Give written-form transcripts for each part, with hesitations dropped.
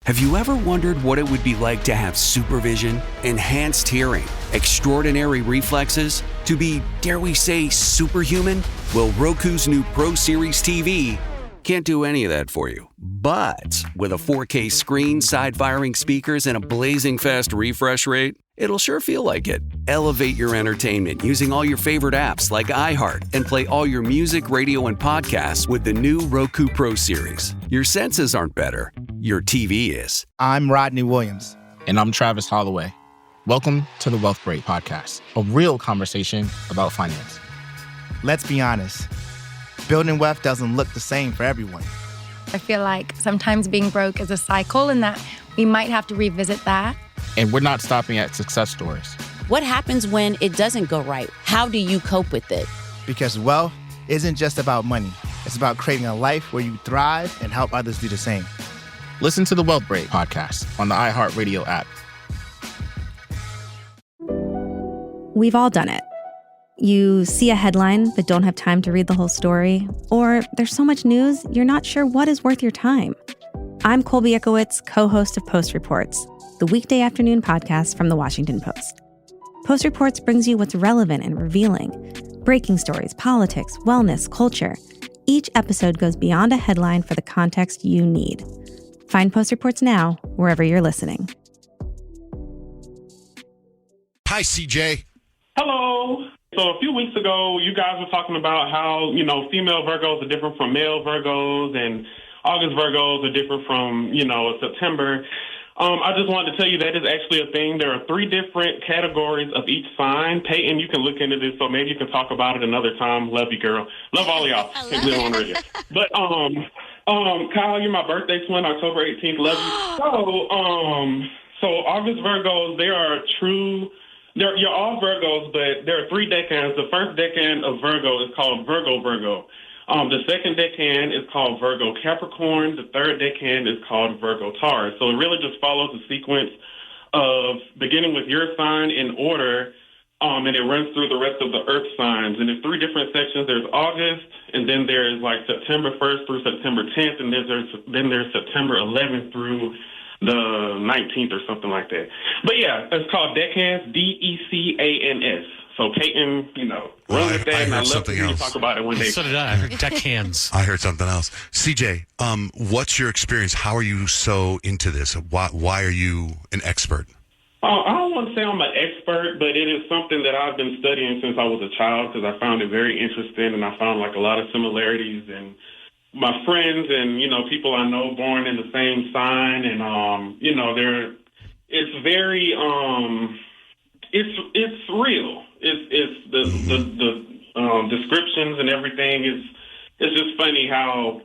Have you ever wondered what it would be like to have supervision, enhanced hearing, extraordinary reflexes, to be, dare we say, superhuman? Well, Roku's new Pro Series TV can't do any of that for you. But with a 4K screen, side-firing speakers, and a blazing fast refresh rate, it'll sure feel like it. Elevate your entertainment using all your favorite apps like iHeart and play all your music, radio, and podcasts with the new Roku Pro Series. Your senses aren't better. Your TV is. I'm Rodney Williams. And I'm Travis Holloway. Welcome to the Wealth Break Podcast, a real conversation about finance. Let's be honest. Building wealth doesn't look the same for everyone. I feel like sometimes being broke is a cycle and that we might have to revisit that. And we're not stopping at success stories. What happens when it doesn't go right? How do you cope with it? Because wealth isn't just about money. It's about creating a life where you thrive and help others do the same. Listen to the Wealth Break Podcast on the iHeartRadio app. We've all done it. You see a headline but don't have time to read the whole story, or there's so much news you're not sure what is worth your time. I'm Colby Ekowitz, co-host of Post Reports, the weekday afternoon podcast from The Washington Post. Post Reports brings you what's relevant and revealing. Breaking stories, politics, wellness, culture. Each episode goes beyond a headline for the context you need. Find Post Reports now, wherever you're listening. Hi, CJ. Hello. So a few weeks ago, you guys were talking about how, female Virgos are different from male Virgos, and August Virgos are different from, September. I just wanted to tell you that is actually a thing. There are 3 different categories of each sign. Peyton, you can look into this, so maybe you can talk about it another time. Love you, girl. Love all of y'all. Can't live on radio. But, Kyle, you're my birthday twin, October 18th. Love you. So August Virgos, they are true. You're all Virgos, but there are 3 decans. The first decan of Virgo is called Virgo. The second decan is called Virgo Capricorn. The third decan is called Virgo Taurus. So it really just follows the sequence of beginning with your sign in order, and it runs through the rest of the Earth signs. And there's 3 different sections. There's August, and then there's like September 1st through September 10th, and then there's September 11th through the 19th or something like that. But yeah, it's called decans, D-E-C-A-N-S. So Peyton, run with that, and I'd love to hear you talk about it one day. So did I. I heard deckhands. I heard something else. CJ, what's your experience? How are you so into this? Why are you an expert? I don't want to say I'm an expert, but it is something that I've been studying since I was a child because I found it very interesting, and I found like a lot of similarities. And my friends and, people I know born in the same sign, and, it's very, it's real. It's the descriptions and everything it's just funny how,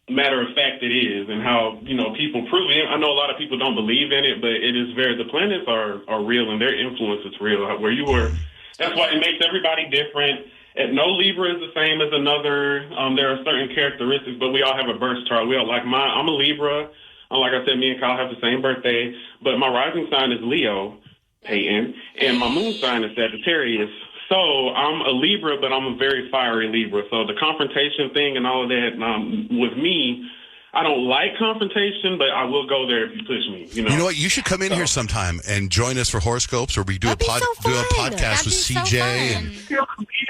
matter of fact it is, and how, people prove it. I know a lot of people don't believe in it, but it is the planets are real, and their influence is real. Where you were, that's why it makes everybody different. And no Libra is the same as another. There are certain characteristics, but we all have a birth chart. I'm a Libra. Like I said, me and Kyle have the same birthday, but my rising sign is Leo, Peyton, and my moon sign is Sagittarius. So I'm a Libra, but I'm a very fiery Libra. So the confrontation thing and all of that, with me, I don't like confrontation, but I will go there if you push me. You know what? You should come in here sometime and join us for horoscopes, or we do a podcast with CJ.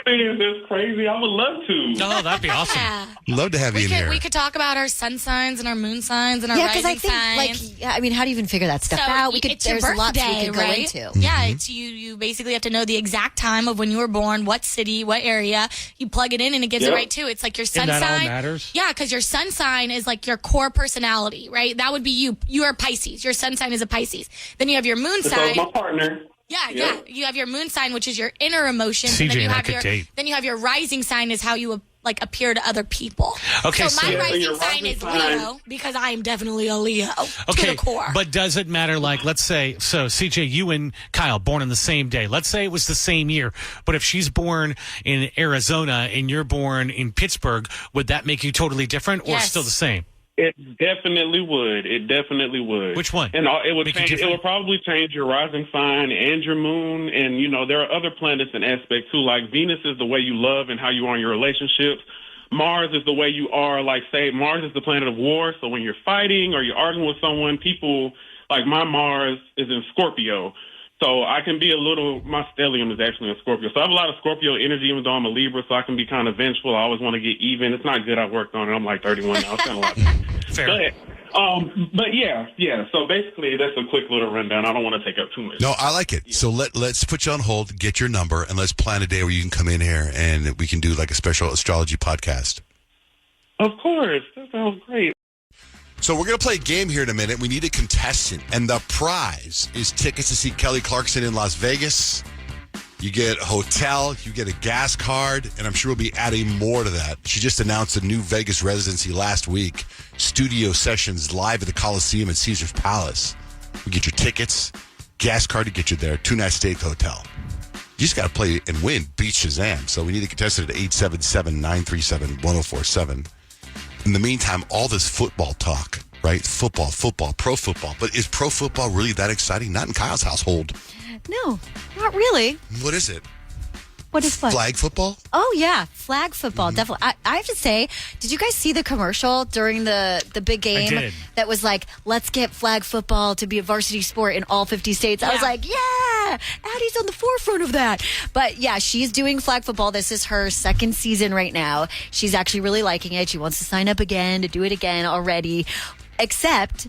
That's crazy. I would love to. Oh, that'd be awesome. Love to have you in here. We could talk about our sun signs and our moon signs and our rising signs. How do you even figure that stuff out? There's a lot we could go into. Yeah, it's you basically have to know the exact time of when you were born, what city, what area. You plug it in and it gives it right too. It's like your sun sign. And that all matters? Yeah, because your sun sign is like your core personality, right? That would be you. You are Pisces. Your sun sign is a Pisces. Then you have your moon sign. My partner. Yeah. You have your moon sign, which is your inner emotions. CJ and then you have date. Then you have your rising sign is how you appear to other people. Okay, so my rising sign is Leo because I am definitely a Leo to the core. But does it matter? Like, let's say, so CJ, you and Kyle born on the same day. Let's say it was the same year, but if she's born in Arizona and you're born in Pittsburgh, would that make you totally different or still the same? It definitely would. It definitely would. Which one? And it would change. It would probably change your rising sign and your moon. And there are other planets and aspects too. Like Venus is the way you love and how you are in your relationships. Mars is the way you are. Like, say, Mars is the planet of war. So when you're fighting or you're arguing with someone, people, like, my Mars is in Scorpio. So I can be my stellium is actually in Scorpio. So I have a lot of Scorpio energy, even though I'm a Libra, so I can be kind of vengeful. I always want to get even. It's not good. I worked on it. I'm like 31 now. It's kind of a lot. Fair. But yeah. So basically, that's a quick little rundown. I don't want to take up too much. No, I like it. Yeah. So let's put you on hold, get your number, and let's plan a day where you can come in here and we can do like a special astrology podcast. Of course. That sounds great. So we're going to play a game here in a minute. We need a contestant, and the prize is tickets to see Kelly Clarkson in Las Vegas. You get a hotel, you get a gas card, and I'm sure we'll be adding more to that. She just announced a new Vegas residency last week, studio sessions live at the Coliseum at Caesar's Palace. We get your tickets, gas card to get you there, 2-night stay at the hotel. You just got to play and win, beat Shazam. So we need a contestant at 877-937-1047. In the meantime, all this football talk, right? Football, pro football. But is pro football really that exciting? Not in Kyle's household. No, not really. What is it? What is flag? Flag football? Oh, yeah. Flag football, definitely. I have to say, did you guys see the commercial during the big game? I did. That was like, let's get flag football to be a varsity sport in all 50 states. Yeah. I was like, yeah, Addie's on the forefront of that. But yeah, she's doing flag football. This is her second season right now. She's actually really liking it. She wants to sign up again, to do it again already. Except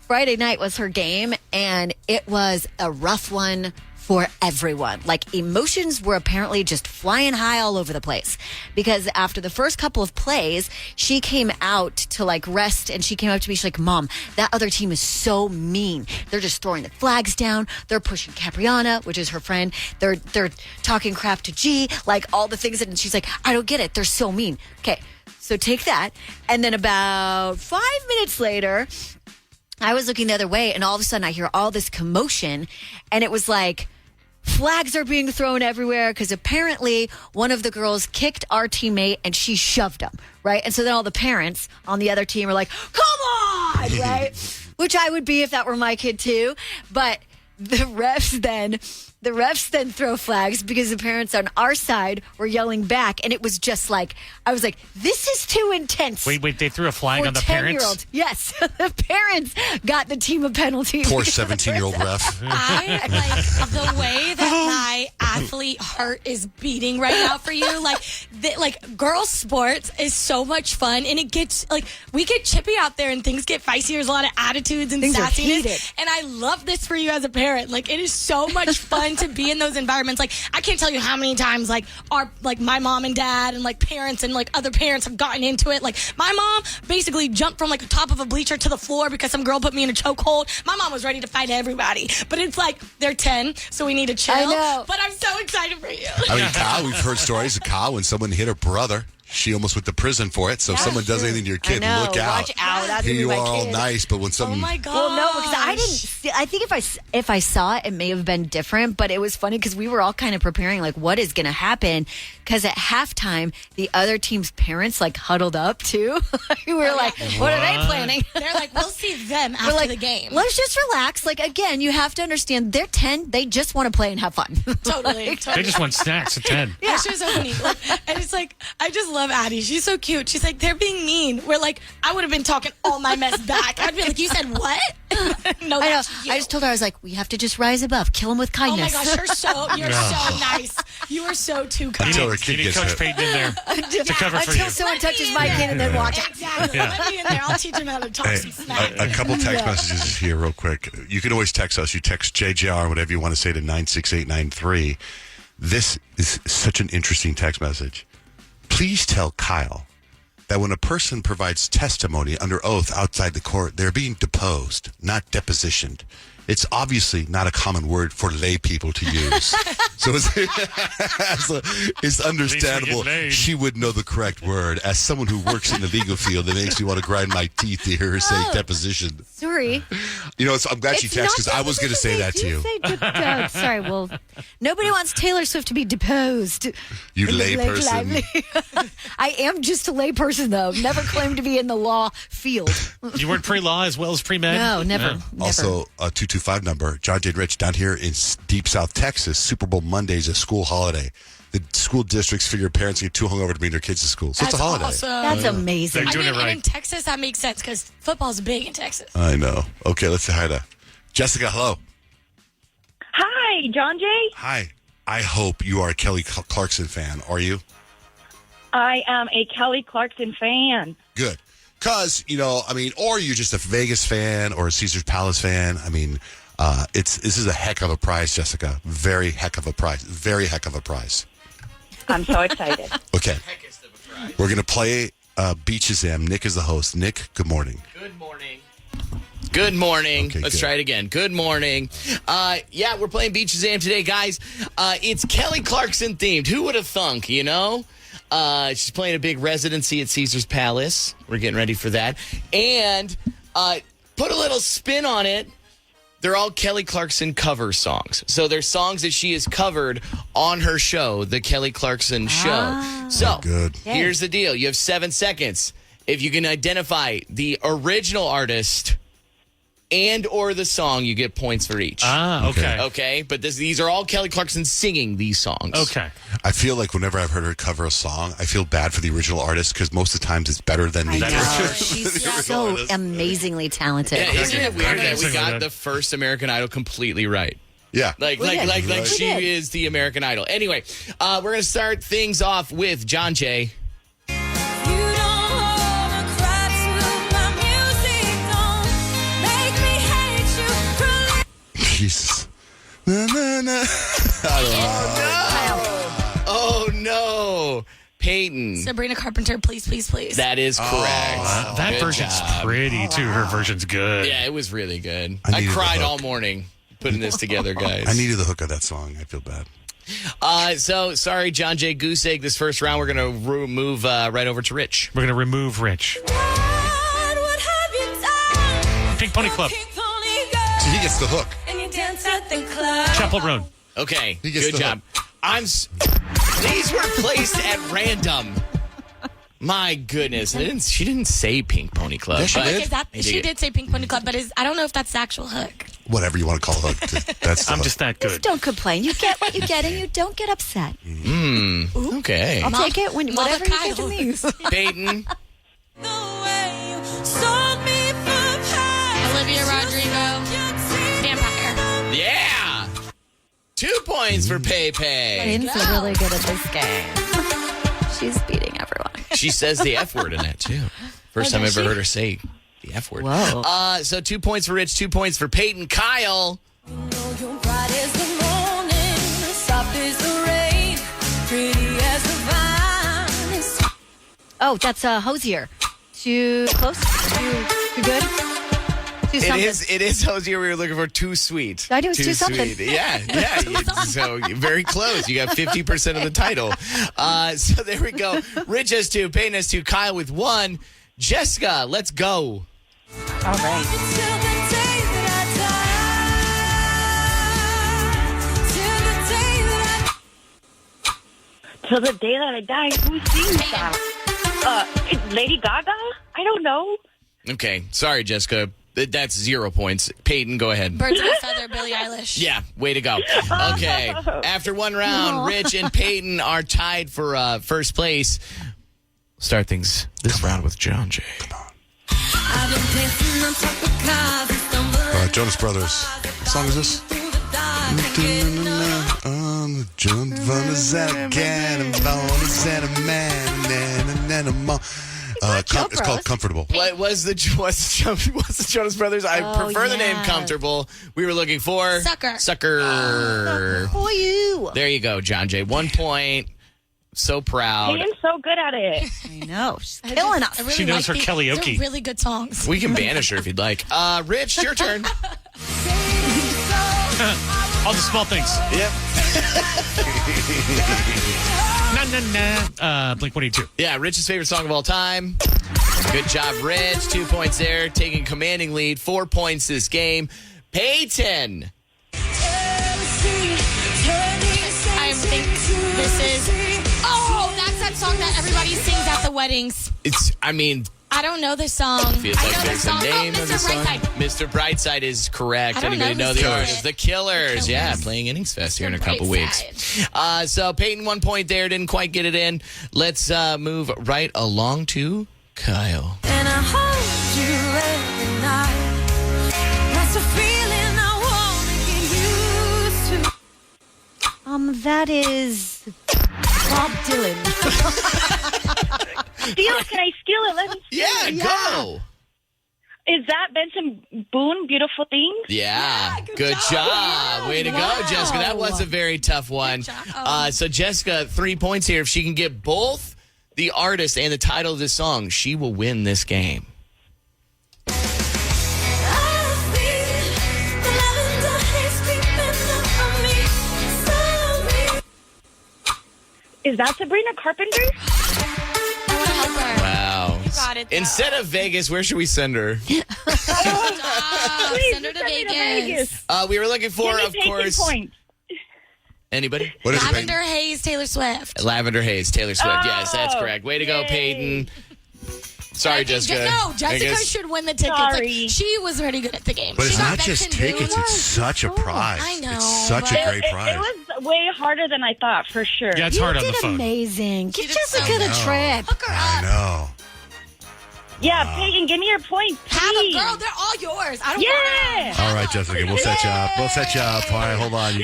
Friday night was her game, and it was a rough one for everyone. Like, emotions were apparently just flying high all over the place, because after the first couple of plays, she came out to like rest, and she came up to me. She's like, Mom, that other team is so mean. They're just throwing the flags down. They're pushing Capriana, which is her friend. They're talking crap to G, like all the things. And she's like, I don't get it. They're so mean. Okay, so take that. And then about 5 minutes later, I was looking the other way, and all of a sudden I hear all this commotion, and it was like, flags are being thrown everywhere because apparently one of the girls kicked our teammate and she shoved him, right? And so then all the parents on the other team are like, come on, right? Which I would be if that were my kid too. But the refs then throw flags because the parents on our side were yelling back, and it was just like, I was like, this is too intense. Wait, they threw a flag on the parents? Yes, the parents got the team a penalty. Poor 17-year-old ref. I like the way that my athlete heart is beating right now for you. Like girls' sports is so much fun, and it gets like, we get chippy out there and things get feisty. There's a lot of attitudes and things sassiness, and I love this for you as a parent. Like, it is so much fun to be in those environments. Like, I can't tell you how many times my mom and dad and like parents and like other parents have gotten into it. Like, my mom basically jumped from like the top of a bleacher to the floor because some girl put me in a chokehold. My mom was ready to fight everybody, but it's like, they're 10, so we need to chill. I know. But I'm so excited for you. I mean, Kyle, we've heard stories of Kyle when someone hit her brother. She almost went to prison for it. So if someone does anything to your kid, look out. Watch out. That's Here you my are, all kid. nice, but when something... Oh my god! Well, no, because I didn't see, I think if I saw it, it may have been different, but it was funny because we were all kind of preparing, like, what is going to happen? Because at halftime, the other team's parents, like, huddled up, too. We were like, what are they planning? They're like, we'll see them after the game. Let's just relax. Like, again, you have to understand, they're 10. They just want to play and have fun. Totally. They just want snacks at 10. Yeah, she was so funny. Like, and it's like, I just love Addie. She's so cute. She's like, they're being mean. We're like, I would have been talking all my mess back. I'd be like, you said what? No, I know. that's you. I just told her, I was like, we have to just rise above. Kill him with Oh my kindness. gosh, you're so nice. You are so too kind. Until her kid You need gets Coach hit. Payton in there to cover for Until you. someone touches my kid and then walks out. Exactly. Let me in there. I'll teach him how to talk some smack. A couple text messages here real quick. You can always text us. You text JJR, whatever you want to say, to 96893. This is such an interesting text message. Please tell Kyle that when a person provides testimony under oath outside the court, they're being deposed, not depositioned. It's obviously not a common word for lay people to use. So it's understandable she would know the correct word. As someone who works in the legal field, it makes me want to grind my teeth to hear her say deposition. Sorry. You know, I'm glad she texted because I was going to say that to you. Sorry, well, nobody wants Taylor Swift to be deposed. You lay person. I am just a lay person, though. Never claimed to be in the law field. You weren't pre-law as well as pre-med? No, never. Also, a 225 number, John J. Rich down here in deep South Texas. Super Bowl Monday is a school holiday. the school districts figure parents get too hungover to bring their kids to school. So it's a holiday. Awesome. That's amazing. They're doing it right. And in Texas, that makes sense because football's big in Texas. I know. Okay, let's say hi to Jessica. Hello. Hi, John Jay. Hi. I hope you are a Kelly Clarkson fan. Are you? I am a Kelly Clarkson fan. Good. Because, or you're just a Vegas fan or a Caesars Palace fan. I mean, this is a heck of a prize, Jessica. Very heck of a prize. Very heck of a prize. I'm so excited. Okay. We're going to play Beat Shazam. Nick is the host. Nick, good morning. Good morning. Good morning. Okay, Let's good. try it again. Good morning. We're playing Beat Shazam today, guys. It's Kelly Clarkson themed. Who would have thunk, She's playing a big residency at Caesars Palace. We're getting ready for that. And put a little spin on it. They're all Kelly Clarkson cover songs. So they're songs that she has covered on her show, The Kelly Clarkson Show. So here's the deal. You have 7 seconds. If you can identify the original artist and or the song, you get points for each. Okay. Okay, but these are all Kelly Clarkson singing these songs. Okay. I feel like whenever I've heard her cover a song, I feel bad for the original artist because most of the times it's better than the original. She's so amazingly talented. Yeah, isn't it weird that we got the first American Idol completely right? Yeah. Like she is the American Idol. Anyway, we're going to start things off with John Jay. Jesus. Na, na, na. Oh, no. Peyton. Sabrina Carpenter, please, please, please. That is correct. That Good version's job. pretty, too. Her version's good. Yeah, it was really good. I I needed cried the hook. all morning putting this together, guys. I needed the hook of that song. I feel bad. So, sorry, John Jay Goose Egg. This first round, we're going to move right over to Rich. We're going to remove Rich. Pink Pony Club. So he gets the hook. Chapel Roan. Okay, He gets good the job. These were placed at random. My goodness. She didn't say Pink Pony Club. Yes, she but did. She did say Pink Pony Club, but I don't know if that's the actual hook. Whatever you want to call a hook. That's the I'm hook. just that Just good. don't complain. You get what you get, and you don't get upset. Okay. I'll take it Mother whatever you think Kyle. it means. Peyton. Olivia Rodrigo, Vampire. Yeah. 2 points for Pei Pei. Peyton's really good at this game. She's beating everyone. She says the F word in that, too. First time I ever heard her say the F word. Whoa. So 2 points for Rich, 2 points for Peyton. Kyle. Oh, that's Hosier. Too close? Too good? Too something. It is Hosier. We were looking for Too Sweet. Did I do it too something? Sweet. Yeah. So very close. You got 50% of the title. So there we go. Rich has 2, Peyton has 2, Kyle with 1. Jessica, let's go. All right. Till the day that I die, who sings that? Lady Gaga? I don't know. Okay. Sorry, Jessica. That's 0 points. Peyton, go ahead. Birds of a Feather, Billie Eilish. Yeah, way to go. Okay. After one round, Rich and Peyton are tied for first place. Start things this round with John Jay. Jonas Brothers. What song is this? Jump on the Zana it's called Comfortable. What was the Jonas Brothers? I prefer the name Comfortable. We were looking for Sucker. Oh, you. There you go, John Jay. 1 point. So proud. Peyton's so good at it. I know. She's killing us. Really She knows her karaoke. They're really good songs. We can banish her if you'd like. Rich, your turn. All the small things. Yep. Blink-182. Yeah, Rich's favorite song of all time. Good job, Rich. 2 points there. Taking commanding lead. 4 points this game. Peyton. I think this is... Oh, that's that song that everybody sings at the weddings. I I don't know this song. Feels like there's a name of the song. Mr. Brightside is correct. Anybody know the artist? The Killers. Yeah, playing Innings Fest here in a couple weeks. So Peyton, 1 point there. Didn't quite get it in. Let's move right along to Kyle. And I hold you every night. That's a feeling I want to get used to. That is Bob Dylan. Can I steal it? Let me steal it. Go. Is that Benson Boone, Beautiful Things? Yeah, good job. Way to go, Jessica. That was a very tough one. So Jessica, 3 points here. If she can get both the artist and the title of this song, she will win this game. Is that Sabrina Carpenter? Wow. You got it. Instead of Vegas, where should we send her? Send her to Vegas. We were looking for, of course. Points. Anybody? What is Lavender Haze, Taylor Swift. Lavender Haze, Taylor Swift. Yes, that's correct. Way to go, Peyton. Sorry, Jessica. No, Jessica should win the tickets. Sorry. Like, she was pretty good at the game. But she it's got not just Benson tickets. Boone. It's such a prize. I know, It's such a but great prize. It was way harder than I thought, for sure. Yeah, it's hard on the phone. Amazing. Get did Jessica so the trip. Hook her I up. know. Yeah, Peyton, give me your points, Have them, please. girl. They're all yours. I don't Yeah. want them. All right, Jessica, we'll set you up. We'll set you up. All right, hold on.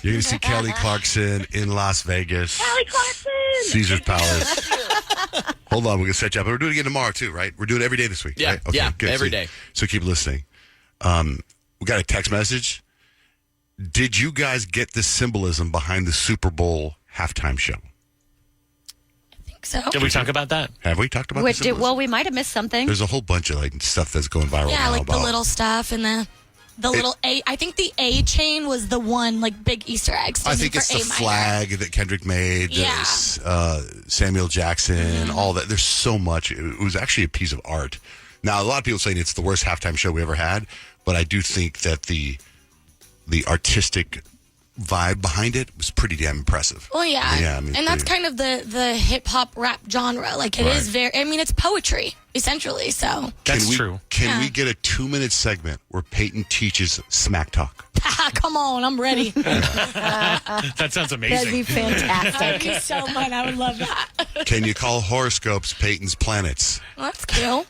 You're gonna see Kelly Clarkson in Las Vegas. Kelly Clarkson. Caesar's Palace. Hold on, we're gonna set you up. We're doing it again tomorrow too, right? We're doing it every day this week, Yeah, right? Okay, yeah, good. every day. So keep listening. We got a text message. Did you guys get the symbolism behind the Super Bowl halftime show? So. Did we talk about that? Have we talked about this? Well, we might have missed something. There's a whole bunch of stuff that's going viral Yeah, now like about the little stuff and the little A. I think the A chain was the one big Easter egg. I think it's the flag that Kendrick made. Yeah. Samuel Jackson, all that. There's so much. It was actually a piece of art. Now, a lot of people saying it's the worst halftime show we ever had, but I do think that the artistic vibe behind it was pretty damn impressive. Well, yeah. And that's kind of the hip hop rap genre. Like it is very. I mean, it's poetry essentially. So that's true. Can we get a 2-minute segment where Peyton teaches smack talk? Come on, I'm ready. That sounds amazing. That'd be fantastic. That'd be so fun. I would love that. Can you call horoscopes Peyton's planets? Well, that's cool.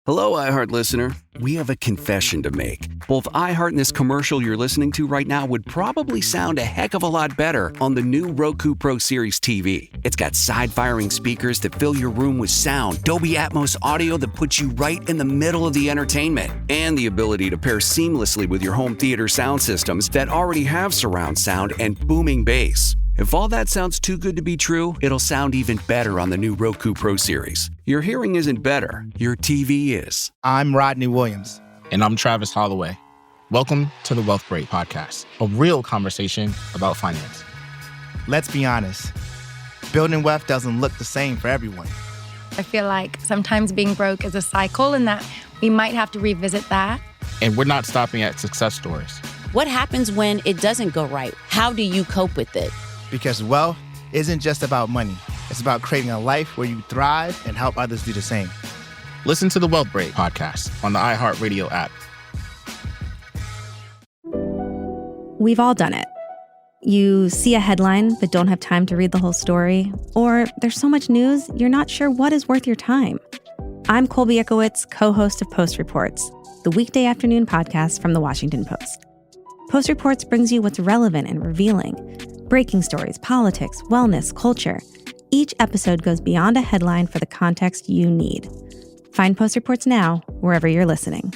Hello, iHeart listener. We have a confession to make. Both iHeart and this commercial you're listening to right now would probably sound a heck of a lot better on the new Roku Pro Series TV. It's got side-firing speakers that fill your room with sound, Dolby Atmos audio that puts you right in the middle of the entertainment, and the ability to pair seamlessly with your home theater sound systems that already have surround sound and booming bass. If all that sounds too good to be true, it'll sound even better on the new Roku Pro Series. Your hearing isn't better, your TV is. I'm Rodney Williams. And I'm Travis Holloway. Welcome to the Wealth Break Podcast, a real conversation about finance. Let's be honest. Building wealth doesn't look the same for everyone. I feel like sometimes being broke is a cycle and that we might have to revisit that. And we're not stopping at success stories. What happens when it doesn't go right? How do you cope with it? Because wealth isn't just about money. It's about creating a life where you thrive and help others do the same. Listen to the Wealth Break Podcast on the iHeartRadio app. We've all done it. You see a headline but don't have time to read the whole story, or there's so much news you're not sure what is worth your time. I'm Colby Ekowitz, co-host of Post Reports, the weekday afternoon podcast from The Washington Post. Post Reports brings you what's relevant and revealing. Breaking stories, politics, wellness, culture. Each episode goes beyond a headline for the context you need. Find Post Reports now, wherever you're listening.